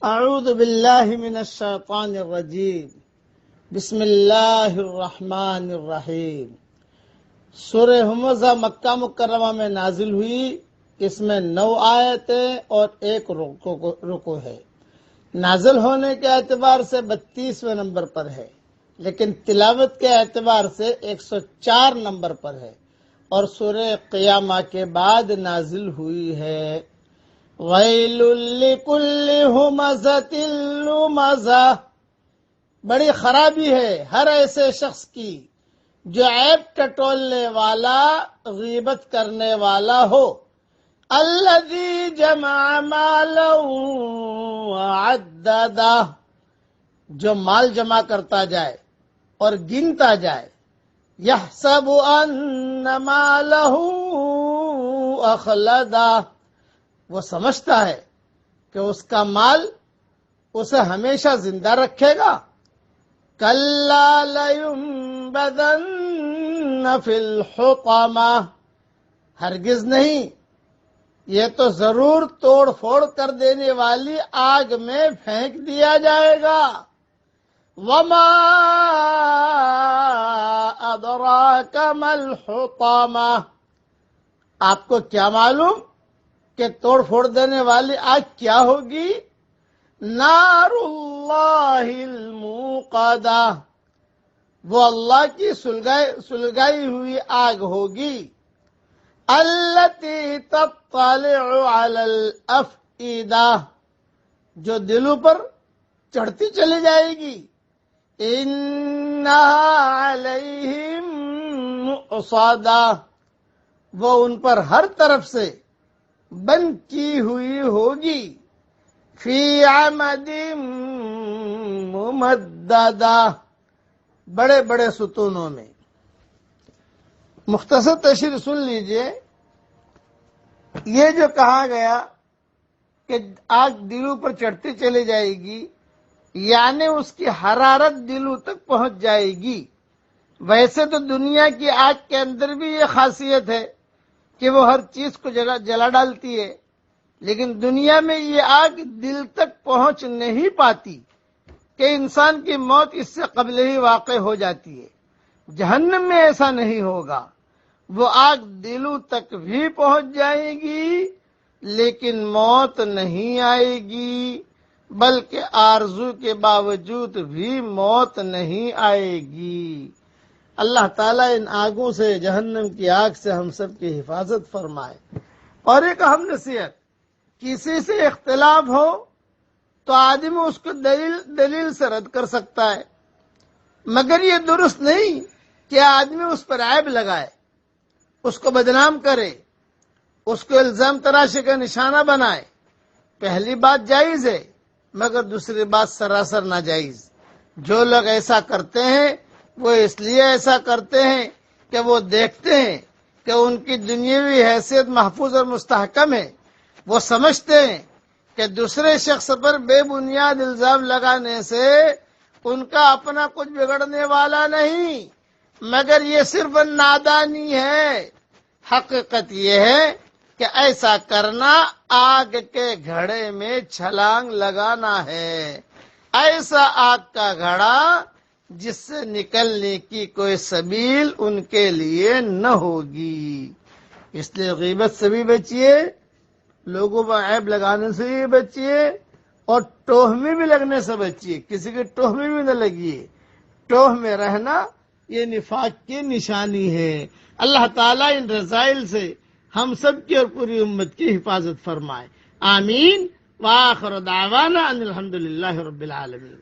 اعوذ باللہ من الشیطان الرجیم بسم اللہ الرحمن الرحیم۔ سورہ حمزہ مکہ مکرمہ میں نازل ہوئی، اس میں 9 آیتیں اور 1 رکوع ہے۔ نازل ہونے کے اعتبار سے 32ویں نمبر پر ہے، لیکن تلاوت کے اعتبار سے 104 نمبر پر ہے اور سورہ قیامہ کے بعد نازل ہوئی ہے۔ وَيْلٌ لِكُلِّ ہُمَزَةٍ لُمَزَةٍ، بڑی خرابی ہے ہر ایسے شخص کی جو عیب ٹٹولنے والا، غیبت کرنے والا ہو۔ الَّذِي جَمَعَ مَالًا وَعَدَّدَهُ، جو مال جمع کرتا جائے اور گنتا جائے۔ يَحْسَبُ أَنَّ مَالَهُ أَخْلَدَهُ، وہ سمجھتا ہے کہ اس کا مال اسے ہمیشہ زندہ رکھے گا۔ كَلَّا لَيُنبَذَنَّ فِي الْحُطَمَةِ، ہرگز نہیں، یہ تو ضرور توڑ پھوڑ کر دینے والی آگ میں پھینک دیا جائے گا۔ وَمَا أَدْرَاكَ مَا الْحُطَمَةُ، آپ کو کیا معلوم کہ توڑ پھوڑ دینے والی آگ کیا ہوگی؟ نار اللہ الموقدہ، وہ اللہ کی سلگائی ہوئی آگ ہوگی۔ التی تطلع علی الافئدہ، جو دلوں پر چڑھتی چلی جائے گی۔ انہا علیہم مؤصدہ، وہ ان پر ہر طرف سے بند کی ہوئی ہوگی۔ فی عمد ممددہ، بڑے بڑے ستونوں میں۔ مختصر تشریح سن لیجئے، یہ جو کہا گیا کہ آگ دلوں پر چڑھتی چلی جائے گی، یعنی اس کی حرارت دلوں تک پہنچ جائے گی۔ ویسے تو دنیا کی آگ کے اندر بھی یہ خاصیت ہے کہ وہ ہر چیز کو جلا ڈالتی ہے، لیکن دنیا میں یہ آگ دل تک پہنچ نہیں پاتی کہ انسان کی موت اس سے قبل ہی واقع ہو جاتی ہے۔ جہنم میں ایسا نہیں ہوگا، وہ آگ دلوں تک بھی پہنچ جائے گی لیکن موت نہیں آئے گی، بلکہ آرزو کے باوجود بھی موت نہیں آئے گی۔ اللہ تعالیٰ ان آگوں سے، جہنم کی آگ سے ہم سب کی حفاظت فرمائے۔ اور ایک اہم نصیحت، کسی سے اختلاف ہو تو آدمی اس کو دلیل سے رد کر سکتا ہے، مگر یہ درست نہیں کہ آدمی اس پر عیب لگائے، اس کو بدنام کرے، اس کو الزام تراشی کا نشانہ بنائے۔ پہلی بات جائز ہے، مگر دوسری بات سراسر ناجائز۔ جو لوگ ایسا کرتے ہیں وہ اس لیے ایسا کرتے ہیں کہ وہ دیکھتے ہیں کہ ان کی دنیاوی حیثیت محفوظ اور مستحکم ہے۔ وہ سمجھتے ہیں کہ دوسرے شخص پر بے بنیاد الزام لگانے سے ان کا اپنا کچھ بگڑنے والا نہیں، مگر یہ صرف نادانی ہے۔ حقیقت یہ ہے کہ ایسا کرنا آگ کے گھڑے میں چھلانگ لگانا ہے، ایسا آگ کا گھڑا جس سے نکلنے کی کوئی سبیل ان کے لیے نہ ہوگی۔ اس لیے غیبت سے بھی بچیے، لوگوں پر عیب لگانے سے بھی بچیے، اور ٹوہ میں بھی لگنے سے بچیے، کسی کے ٹوہ میں بھی نہ لگیے۔ ٹوہ میں رہنا یہ نفاق کی نشانی ہے۔ اللہ تعالیٰ ان رذائل سے ہم سب کی اور پوری امت کی حفاظت فرمائے، آمین۔ وآخر دعوانا ان الحمدللہ رب العالمین۔